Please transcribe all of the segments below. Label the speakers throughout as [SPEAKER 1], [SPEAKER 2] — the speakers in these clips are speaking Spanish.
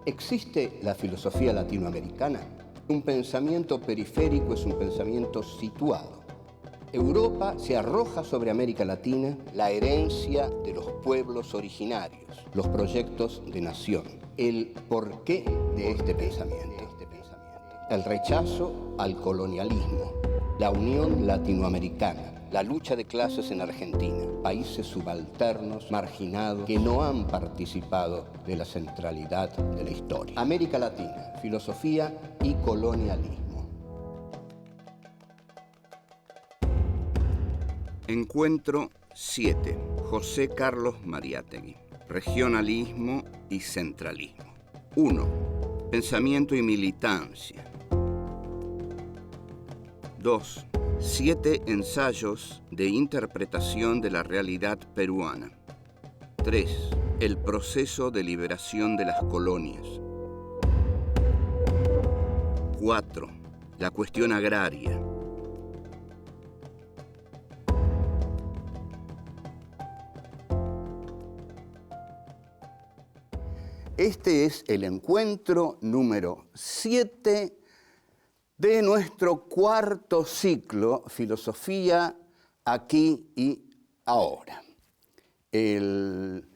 [SPEAKER 1] ¿Existe la filosofía latinoamericana? Un pensamiento periférico es un pensamiento situado. Europa se arroja sobre América Latina la herencia de los pueblos originarios, los proyectos de nación, el porqué de este pensamiento, el rechazo al colonialismo, la unión latinoamericana, la lucha de clases en Argentina, países subalternos, marginados, que no han participado de la centralidad de la historia. América Latina, filosofía y colonialismo.
[SPEAKER 2] Encuentro 7. José Carlos Mariátegui. Regionalismo y centralismo. 1. Pensamiento y militancia. 2. 7 ensayos de interpretación de la realidad peruana. 3. El proceso de liberación de las colonias. 4. La cuestión agraria.
[SPEAKER 1] 'Este es el encuentro número 7 de nuestro cuarto ciclo, Filosofía aquí y ahora. El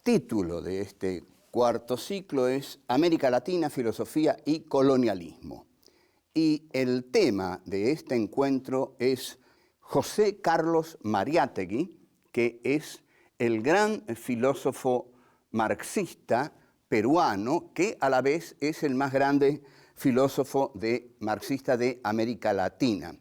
[SPEAKER 1] título de este cuarto ciclo es América Latina, Filosofía y Colonialismo. Y el tema de este encuentro es José Carlos Mariátegui, que es el gran filósofo marxista peruano, que a la vez es el más grande filósofo marxista de América Latina.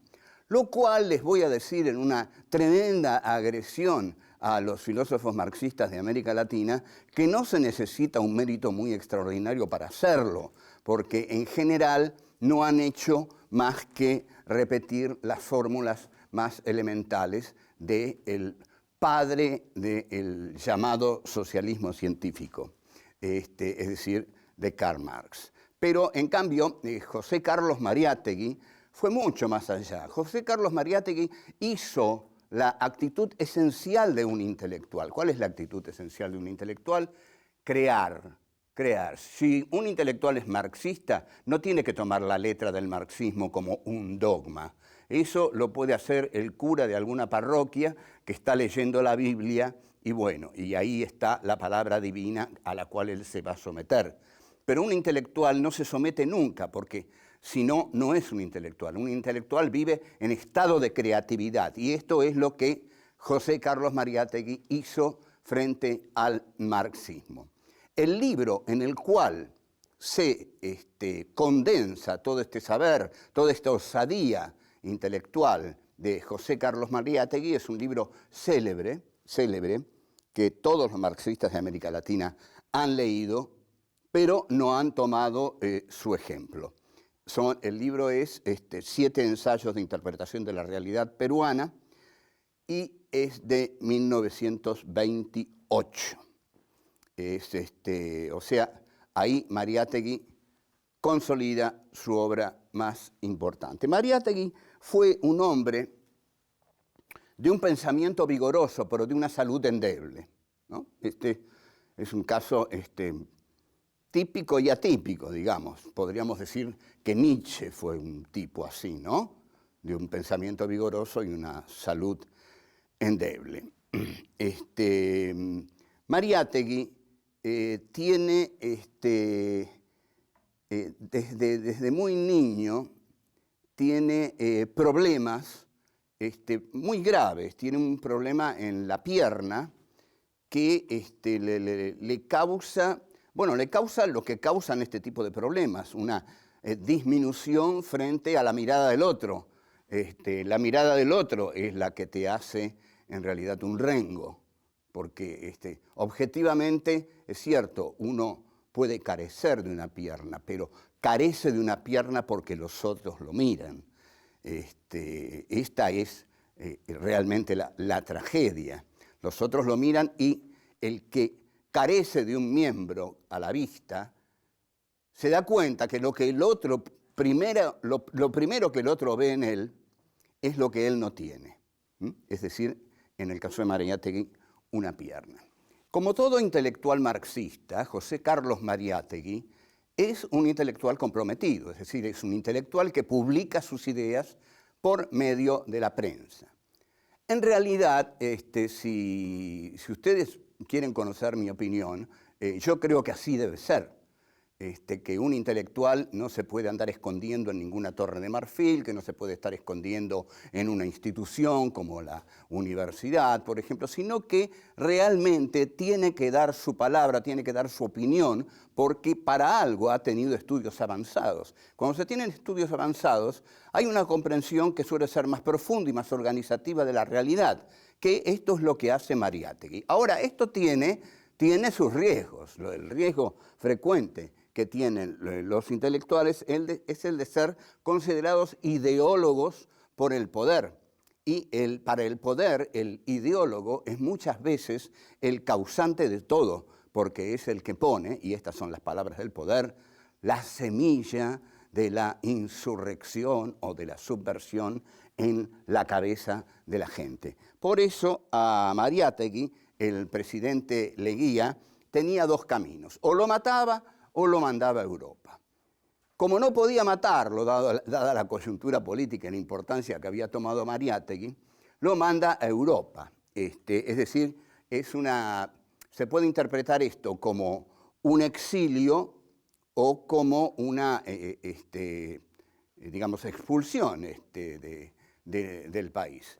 [SPEAKER 1] Lo cual les voy a decir en una tremenda agresión a los filósofos marxistas de América Latina, que no se necesita un mérito muy extraordinario para hacerlo, porque en general no han hecho más que repetir las fórmulas más elementales del padre del llamado socialismo científico, es decir, de Karl Marx. Pero, en cambio, José Carlos Mariátegui fue mucho más allá. José Carlos Mariátegui hizo la actitud esencial de un intelectual. ¿Cuál es la actitud esencial de un intelectual? Crear. Si un intelectual es marxista, no tiene que tomar la letra del marxismo como un dogma. Eso lo puede hacer el cura de alguna parroquia que está leyendo la Biblia y ahí está la palabra divina a la cual él se va a someter. Pero un intelectual no se somete nunca, porque si no, no es un intelectual. Un intelectual vive en estado de creatividad, y esto es lo que José Carlos Mariátegui hizo frente al marxismo. El libro en el cual se condensa todo este saber, toda esta osadía intelectual de José Carlos Mariátegui es un libro célebre, que todos los marxistas de América Latina han leído, pero no han tomado su ejemplo. El libro es 7 ensayos de interpretación de la realidad peruana y es de 1928. O sea, ahí Mariátegui consolida su obra más importante. Mariátegui fue un hombre de un pensamiento vigoroso, pero de una salud endeble, ¿no? Es un caso típico y atípico, digamos. Podríamos decir que Nietzsche fue un tipo así, ¿no? De un pensamiento vigoroso y una salud endeble. Mariátegui tiene, desde muy niño, tiene problemas muy graves. Tiene un problema en la pierna que le causa lo que causan este tipo de problemas, una disminución frente a la mirada del otro. La mirada del otro es la que te hace en realidad un rengo, porque objetivamente es cierto, uno puede carecer de una pierna, pero carece de una pierna porque los otros lo miran. Esta es realmente la tragedia. Los otros lo miran y el que carece de un miembro a la vista, se da cuenta que lo primero que el otro ve en él es lo que él no tiene. Es decir, en el caso de Mariátegui, una pierna. Como todo intelectual marxista, José Carlos Mariátegui es un intelectual comprometido, es decir, es un intelectual que publica sus ideas por medio de la prensa. En realidad, si ustedes quieren conocer mi opinión, yo creo que así debe ser. Que un intelectual no se puede andar escondiendo en ninguna torre de marfil, que no se puede estar escondiendo en una institución como la universidad, por ejemplo, sino que realmente tiene que dar su palabra, tiene que dar su opinión, porque para algo ha tenido estudios avanzados. Cuando se tienen estudios avanzados, hay una comprensión que suele ser más profunda y más organizativa de la realidad, que esto es lo que hace Mariátegui. Ahora, esto tiene sus riesgos, el riesgo frecuente que tienen los intelectuales es el de ser considerados ideólogos por el poder. Y para el poder, el ideólogo es muchas veces el causante de todo, porque es el que pone, y estas son las palabras del poder, la semilla de la insurrección o de la subversión en la cabeza de la gente. Por eso a Mariátegui, el presidente Leguía, tenía dos caminos: o lo mataba o lo mandaba a Europa. Como no podía matarlo, dada la coyuntura política y la importancia que había tomado Mariátegui, lo manda a Europa. Es decir, se puede interpretar esto como un exilio o como una, digamos, expulsión del país.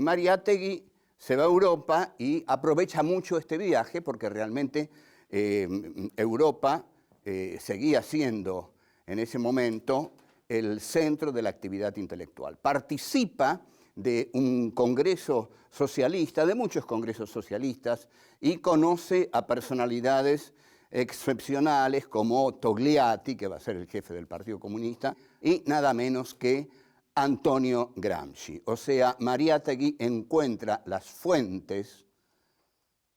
[SPEAKER 1] Mariátegui se va a Europa y aprovecha mucho este viaje porque realmente Europa seguía siendo en ese momento el centro de la actividad intelectual. Participa de un congreso socialista, de muchos congresos socialistas, y conoce a personalidades excepcionales como Togliatti, que va a ser el jefe del Partido Comunista, y nada menos que Antonio Gramsci. O sea, Mariátegui encuentra las fuentes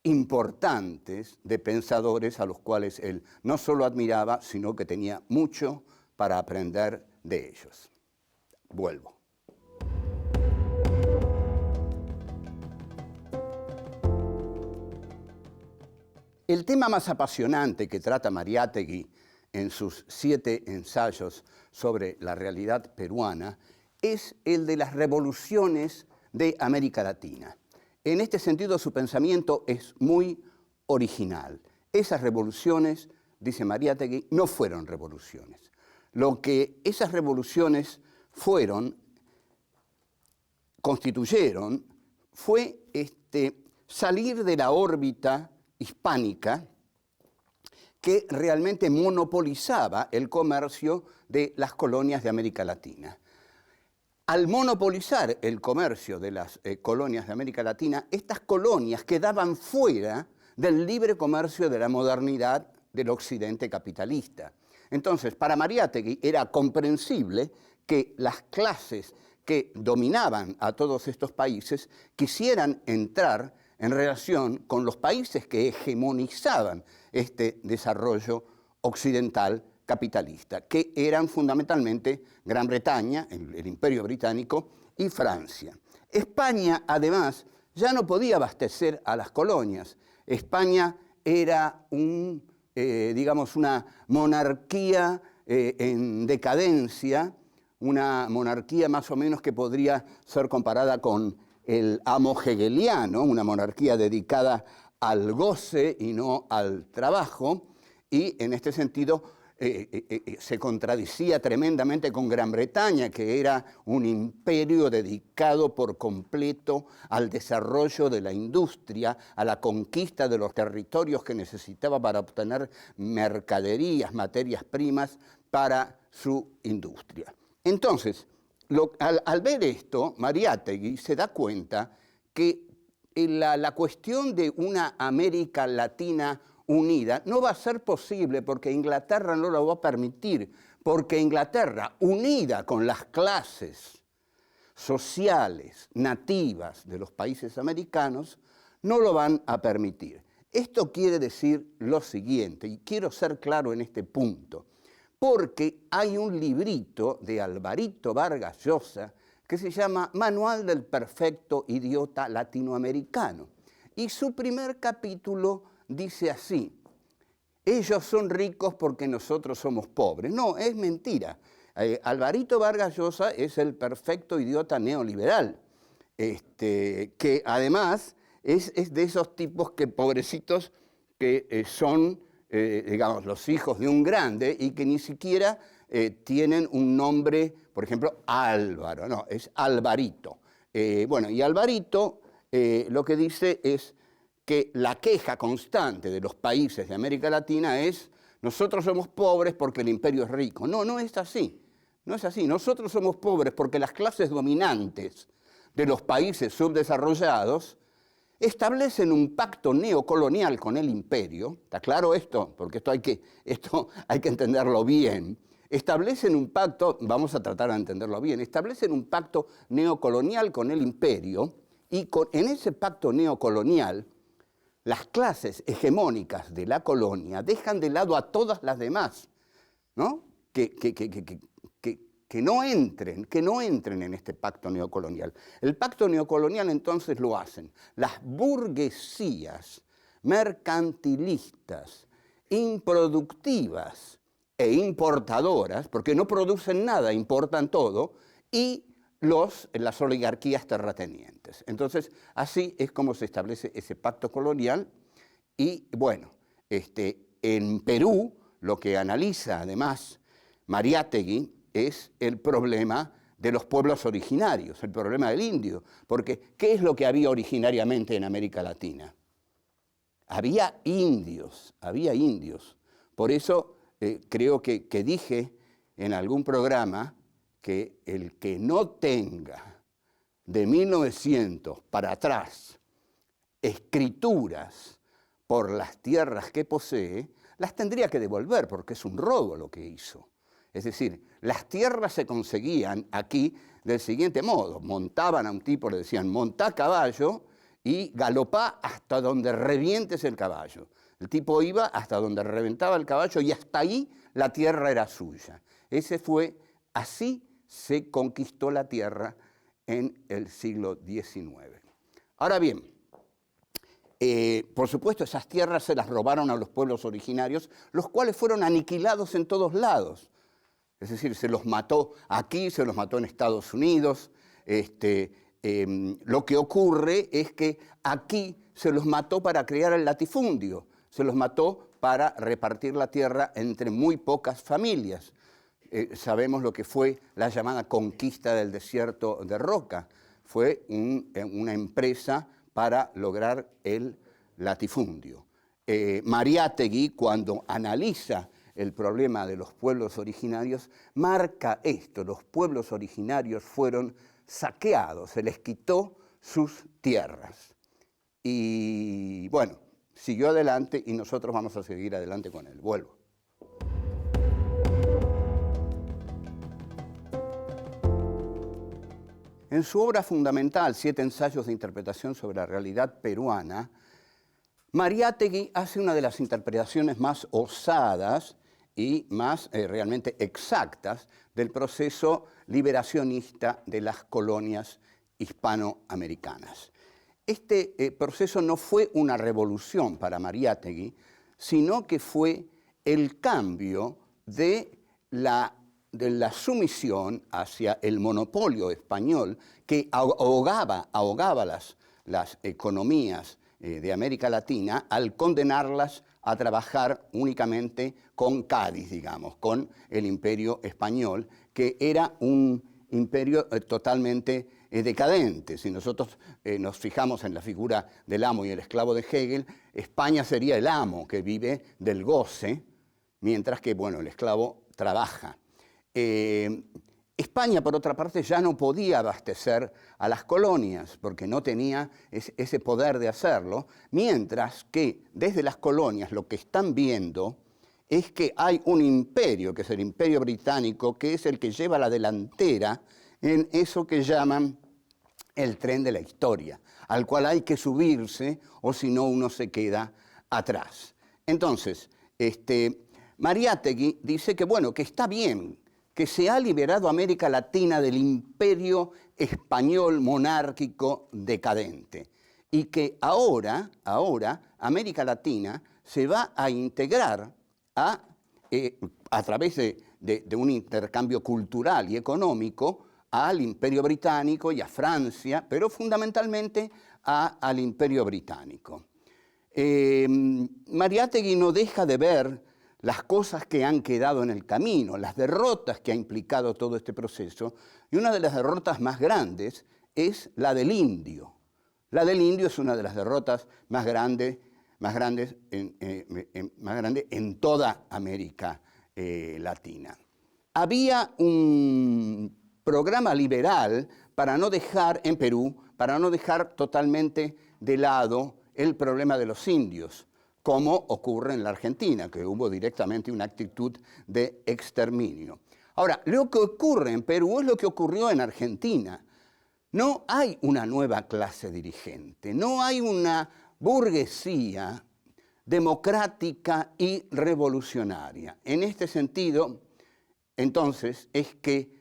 [SPEAKER 1] importantes de pensadores a los cuales él no solo admiraba, sino que tenía mucho para aprender de ellos. Vuelvo. El tema más apasionante que trata Mariátegui en sus 7 ensayos sobre la realidad peruana es el de las revoluciones de América Latina. En este sentido, su pensamiento es muy original. Esas revoluciones, dice Mariátegui, no fueron revoluciones. Lo que esas revoluciones constituyeron, fue salir de la órbita hispánica que realmente monopolizaba el comercio de las colonias de América Latina. Al monopolizar el comercio de las colonias de América Latina, estas colonias quedaban fuera del libre comercio de la modernidad del occidente capitalista. Entonces, para Mariátegui era comprensible que las clases que dominaban a todos estos países quisieran entrar en relación con los países que hegemonizaban este desarrollo occidental capitalista, que eran fundamentalmente Gran Bretaña, el Imperio Británico, y Francia. España, además, ya no podía abastecer a las colonias. España era una monarquía en decadencia, una monarquía más o menos que podría ser comparada con el amo hegeliano, una monarquía dedicada al goce y no al trabajo, y en este sentido se contradecía tremendamente con Gran Bretaña, que era un imperio dedicado por completo al desarrollo de la industria, a la conquista de los territorios que necesitaba para obtener mercaderías, materias primas para su industria. Entonces, al ver esto, Mariátegui se da cuenta que la cuestión de una América Latina unida no va a ser posible porque Inglaterra no lo va a permitir, porque Inglaterra, unida con las clases sociales nativas de los países americanos, no lo van a permitir. Esto quiere decir lo siguiente, y quiero ser claro en este punto, porque hay un librito de Alvarito Vargas Llosa que se llama Manual del Perfecto Idiota Latinoamericano. Y su primer capítulo dice así: ellos son ricos porque nosotros somos pobres. No, es mentira. Alvarito Vargas Llosa es el perfecto idiota neoliberal, que además es de esos tipos que pobrecitos que son, digamos, los hijos de un grande y que ni siquiera tienen un nombre, por ejemplo, Álvaro, no, es Alvarito. Bueno, y Alvarito lo que dice es que la queja constante de los países de América Latina es: nosotros somos pobres porque el imperio es rico. No, no es así. No es así. Nosotros somos pobres porque las clases dominantes de los países subdesarrollados establecen un pacto neocolonial con el imperio. ¿Está claro esto? Porque esto hay que entenderlo bien. Establecen un pacto, vamos a tratar de entenderlo bien, establecen un pacto neocolonial con el imperio y en ese pacto neocolonial las clases hegemónicas de la colonia dejan de lado a todas las demás, ¿no? Que no entren en este pacto neocolonial. El pacto neocolonial entonces lo hacen las burguesías mercantilistas, improductivas e importadoras, porque no producen nada, importan todo, y las oligarquías terratenientes. Entonces, así es como se establece ese pacto colonial. Y bueno, en Perú lo que analiza además Mariátegui es el problema de los pueblos originarios, el problema del indio. Porque, ¿qué es lo que había originariamente en América Latina? Había indios, había indios. Por eso creo que dije en algún programa que el que no tenga de 1900 para atrás escrituras por las tierras que posee, las tendría que devolver porque es un robo lo que hizo. Es decir, las tierras se conseguían aquí del siguiente modo: montaban a un tipo, le decían montá caballo y galopá hasta donde revientes el caballo. El tipo iba hasta donde reventaba el caballo y hasta ahí la tierra era suya. Así se conquistó la tierra en el siglo XIX. Ahora bien, por supuesto esas tierras se las robaron a los pueblos originarios, los cuales fueron aniquilados en todos lados. Es decir, se los mató aquí, se los mató en Estados Unidos. Lo que ocurre es que aquí se los mató para crear el latifundio, se los mató para repartir la tierra entre muy pocas familias. Sabemos lo que fue la llamada conquista del desierto de Roca. Fue una empresa para lograr el latifundio. Mariátegui, cuando analiza el problema de los pueblos originarios, marca esto: los pueblos originarios fueron saqueados, se les quitó sus tierras. Y bueno, siguió adelante y nosotros vamos a seguir adelante con él. Vuelvo. En su obra fundamental, 7 ensayos de interpretación sobre la realidad peruana, Mariátegui hace una de las interpretaciones más osadas y más realmente exactas del proceso liberacionista de las colonias hispanoamericanas. Este proceso no fue una revolución para Mariátegui, sino que fue el cambio de la sumisión hacia el monopolio español que ahogaba las economías de América Latina al condenarlas a trabajar únicamente con Cádiz, digamos, con el imperio español, que era un imperio totalmente decadente. Si nosotros nos fijamos en la figura del amo y el esclavo de Hegel, España sería el amo que vive del goce, mientras que, bueno, el esclavo trabaja. España, por otra parte, ya no podía abastecer a las colonias porque no tenía ese poder de hacerlo, mientras que desde las colonias lo que están viendo es que hay un imperio, que es el Imperio Británico, que es el que lleva la delantera en eso que llaman el tren de la historia, al cual hay que subirse o si no uno se queda atrás. Entonces, Mariátegui dice que, bueno, que está bien, que se ha liberado América Latina del imperio español monárquico decadente y que ahora América Latina se va a integrar a través de un intercambio cultural y económico al Imperio Británico y a Francia, pero fundamentalmente al Imperio Británico. Mariátegui no deja de ver las cosas que han quedado en el camino, las derrotas que ha implicado todo este proceso, y una de las derrotas más grandes es la del indio. La del indio es una de las derrotas más grandes en toda América Latina. Había un programa liberal para no dejar en Perú, para no dejar totalmente de lado el problema de los indios, como ocurre en la Argentina, que hubo directamente una actitud de exterminio. Ahora, lo que ocurre en Perú es lo que ocurrió en Argentina. No hay una nueva clase dirigente, no hay una burguesía democrática y revolucionaria. En este sentido, entonces, es que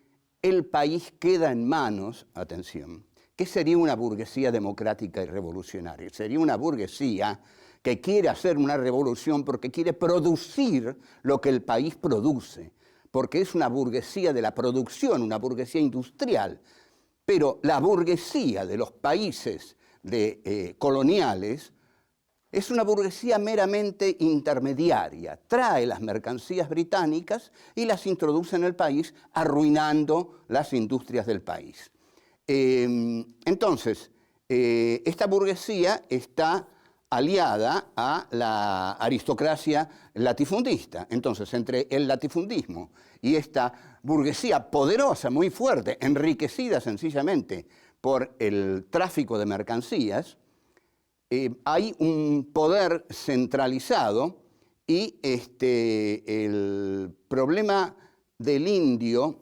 [SPEAKER 1] el país queda en manos, atención, ¿qué sería una burguesía democrática y revolucionaria? Sería una burguesía que quiere hacer una revolución porque quiere producir lo que el país produce, porque es una burguesía de la producción, una burguesía industrial. Pero la burguesía de los países coloniales es una burguesía meramente intermediaria. Trae las mercancías británicas y las introduce en el país, arruinando las industrias del país. Entonces, esta burguesía está aliada a la aristocracia latifundista. Entonces, entre el latifundismo y esta burguesía poderosa, muy fuerte, enriquecida sencillamente por el tráfico de mercancías, hay un poder centralizado y el problema del indio,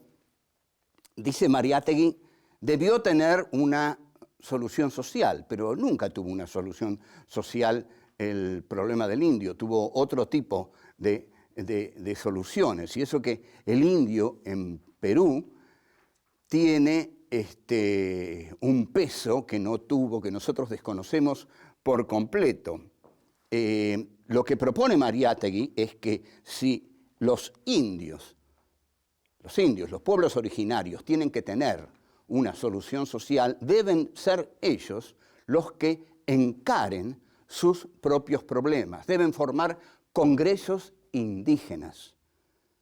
[SPEAKER 1] dice Mariátegui, debió tener una solución social, pero nunca tuvo una solución social el problema del indio, tuvo otro tipo de soluciones. Y eso que el indio en Perú tiene un peso que no tuvo, que nosotros desconocemos por completo. Lo que propone Mariátegui es que si los pueblos originarios tienen que tener una solución social, deben ser ellos los que encaren sus propios problemas, deben formar congresos indígenas,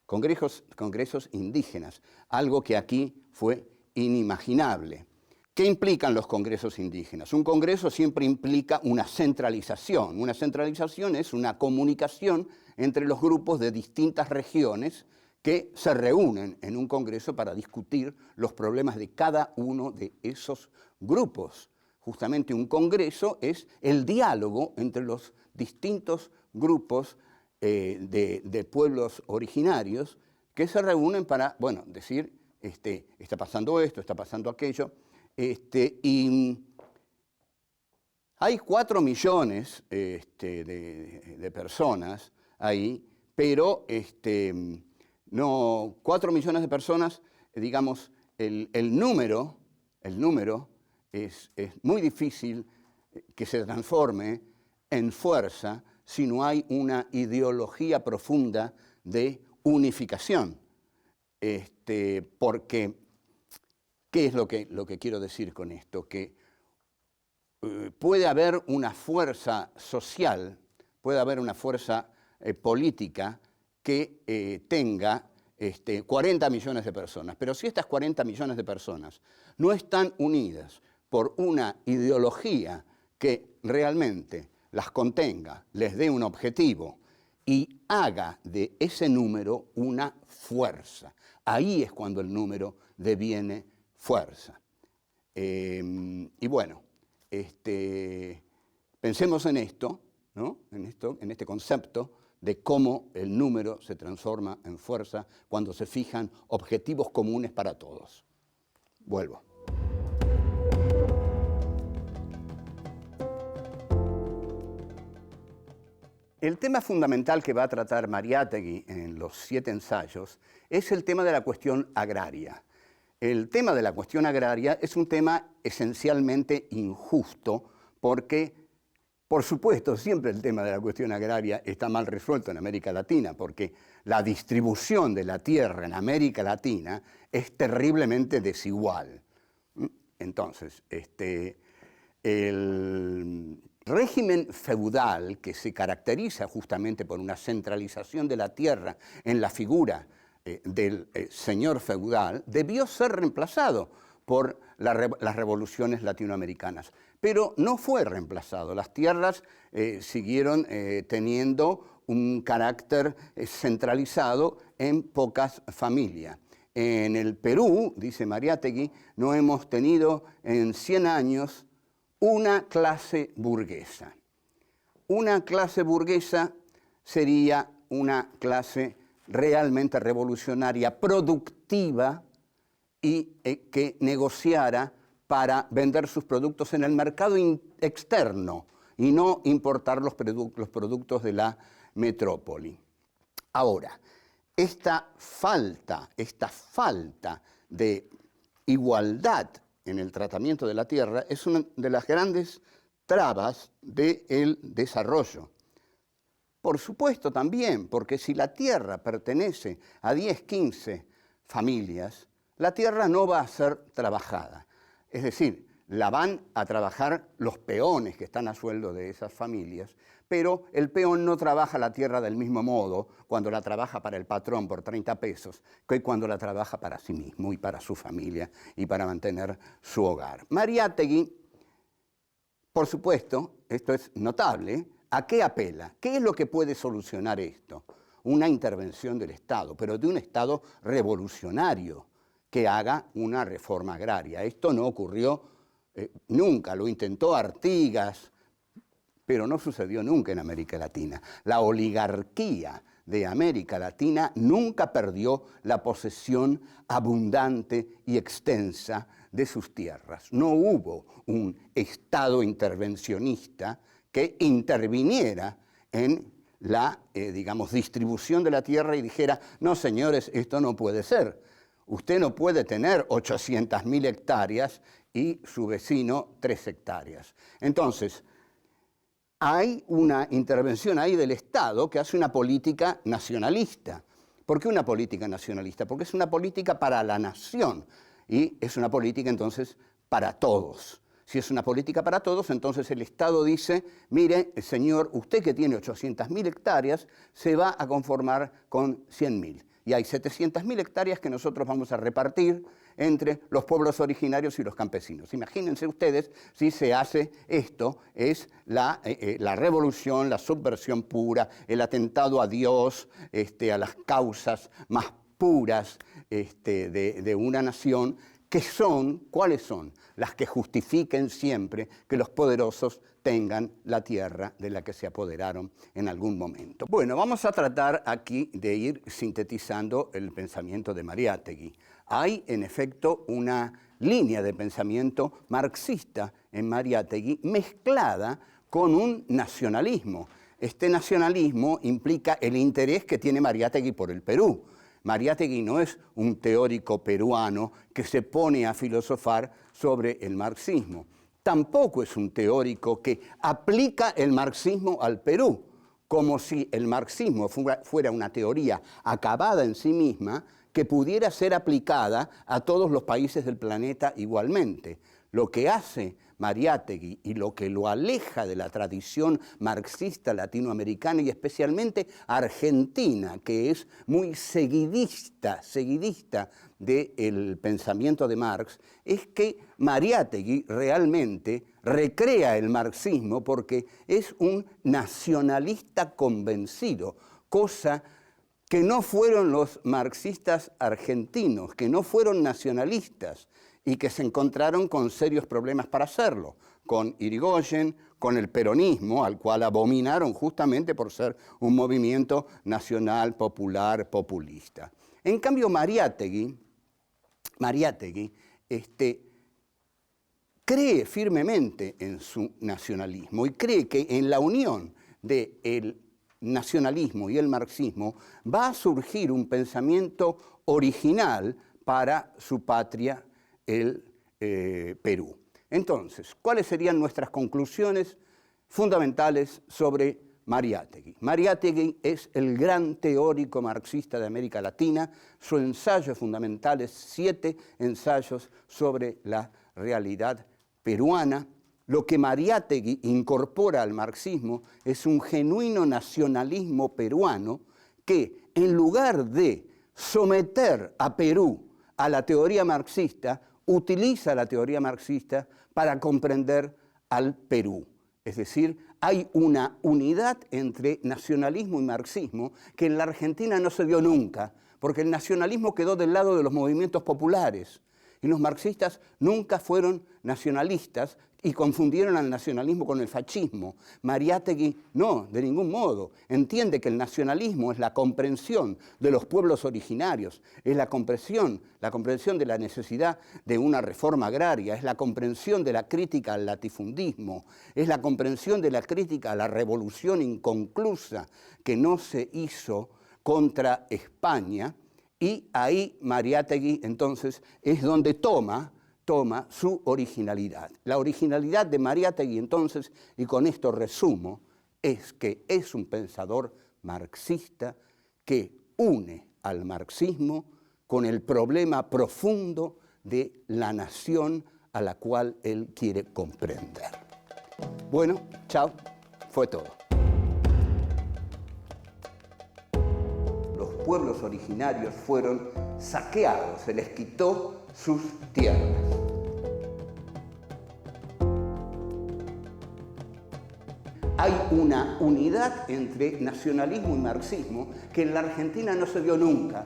[SPEAKER 1] congresos indígenas, algo que aquí fue inimaginable. ¿Qué implican los congresos indígenas? Un congreso siempre implica una centralización. Una centralización es una comunicación entre los grupos de distintas regiones que se reúnen en un congreso para discutir los problemas de cada uno de esos grupos. Justamente un congreso es el diálogo entre los distintos grupos de pueblos originarios que se reúnen para, bueno, decir, está pasando esto, está pasando aquello. Y hay 4 millones de personas ahí, pero no 4 millones de personas, digamos, el número es muy difícil que se transforme en fuerza si no hay una ideología profunda de unificación. Porque, ¿qué es lo que quiero decir con esto? Que puede haber una fuerza social, puede haber una fuerza política que tenga 40 millones de personas. Pero si estas 40 millones de personas no están unidas por una ideología que realmente las contenga, les dé un objetivo y haga de ese número una fuerza, ahí es cuando el número deviene fuerza. Y bueno, pensemos en esto, ¿no? En este concepto de cómo el número se transforma en fuerza cuando se fijan objetivos comunes para todos. Vuelvo. El tema fundamental que va a tratar Mariátegui en los 7 ensayos es el tema de la cuestión agraria. El tema de la cuestión agraria es un tema esencialmente injusto porque, por supuesto, siempre el tema de la cuestión agraria está mal resuelto en América Latina, porque la distribución de la tierra en América Latina es terriblemente desigual. Entonces, el régimen feudal, que se caracteriza justamente por una centralización de la tierra en la figura del señor feudal, debió ser reemplazado por las revoluciones latinoamericanas. Pero no fue reemplazado. Las tierras siguieron teniendo un carácter centralizado en pocas familias. En el Perú, dice Mariátegui, no hemos tenido en 100 años una clase burguesa. Una clase burguesa sería una clase realmente revolucionaria, productiva y que negociara para vender sus productos en el mercado externo y no importar los productos de la metrópoli. Ahora, esta falta de igualdad en el tratamiento de la tierra es una de las grandes trabas del desarrollo. Por supuesto también, porque si la tierra pertenece a 10, 15 familias, la tierra no va a ser trabajada. Es decir, la van a trabajar los peones que están a sueldo de esas familias, pero el peón no trabaja la tierra del mismo modo cuando la trabaja para el patrón por 30 pesos que cuando la trabaja para sí mismo y para su familia y para mantener su hogar. Mariátegui, por supuesto, esto es notable, ¿a qué apela? ¿Qué es lo que puede solucionar esto? Una intervención del Estado, pero de un Estado revolucionario que haga una reforma agraria. Esto no ocurrió nunca, lo intentó Artigas, pero no sucedió nunca en América Latina. La oligarquía de América Latina nunca perdió la posesión abundante y extensa de sus tierras. No hubo un Estado intervencionista que interviniera en la, distribución de la tierra y dijera, no señores, esto no puede ser. Usted no puede tener 800.000 hectáreas y su vecino 3 hectáreas. Entonces, hay una intervención ahí del Estado que hace una política nacionalista. ¿Por qué una política nacionalista? Porque es una política para la nación y es una política entonces para todos. Si es una política para todos, entonces el Estado dice, mire, señor, usted que tiene 800.000 hectáreas se va a conformar con 100.000. Y hay 700.000 hectáreas que nosotros vamos a repartir entre los pueblos originarios y los campesinos. Imagínense ustedes si se hace esto, es la revolución, la subversión pura, el atentado a Dios, a las causas más puras de una nación, que son, ¿cuáles son? Las que justifiquen siempre que los poderosos tengan la tierra de la que se apoderaron en algún momento. Bueno, vamos a tratar aquí de ir sintetizando el pensamiento de Mariátegui. Hay, en efecto, una línea de pensamiento marxista en Mariátegui mezclada con un nacionalismo. Este nacionalismo implica el interés que tiene Mariátegui por el Perú. Mariátegui no es un teórico peruano que se pone a filosofar sobre el marxismo. Tampoco es un teórico que aplica el marxismo al Perú, como si el marxismo fuera una teoría acabada en sí misma que pudiera ser aplicada a todos los países del planeta igualmente. Lo que hace Mariátegui y lo que lo aleja de la tradición marxista latinoamericana y especialmente argentina, que es muy seguidista del pensamiento de Marx, es que Mariátegui realmente recrea el marxismo porque es un nacionalista convencido, cosa que no fueron los marxistas argentinos, que no fueron nacionalistas y que se encontraron con serios problemas para hacerlo, con Irigoyen, con el peronismo, al cual abominaron justamente por ser un movimiento nacional, popular, populista. En cambio, Mariátegui cree firmemente en su nacionalismo y cree que en la unión del nacionalismo y el marxismo va a surgir un pensamiento original para su patria, el Perú. Entonces, ¿cuáles serían nuestras conclusiones fundamentales sobre Mariátegui? Mariátegui es el gran teórico marxista de América Latina. Su ensayo fundamental es 7 ensayos sobre la realidad peruana. Lo que Mariátegui incorpora al marxismo es un genuino nacionalismo peruano que, en lugar de someter a Perú a la teoría marxista, utiliza la teoría marxista para comprender al Perú. Es decir, hay una unidad entre nacionalismo y marxismo que en la Argentina no se dio nunca, porque el nacionalismo quedó del lado de los movimientos populares y los marxistas nunca fueron nacionalistas y confundieron al nacionalismo con el fascismo. Mariátegui no, de ningún modo. Entiende que el nacionalismo es la comprensión de los pueblos originarios, es la comprensión de la necesidad de una reforma agraria, es la comprensión de la crítica al latifundismo, es la comprensión de la crítica a la revolución inconclusa que no se hizo contra España, y ahí Mariátegui entonces es donde toma su originalidad. La originalidad de Mariátegui entonces, y con esto resumo, es que es un pensador marxista que une al marxismo con el problema profundo de la nación a la cual él quiere comprender. Bueno, chao, fue todo. Los pueblos originarios fueron saqueados, se les quitó sus tierras. Hay una unidad entre nacionalismo y marxismo que en la Argentina no se dio nunca.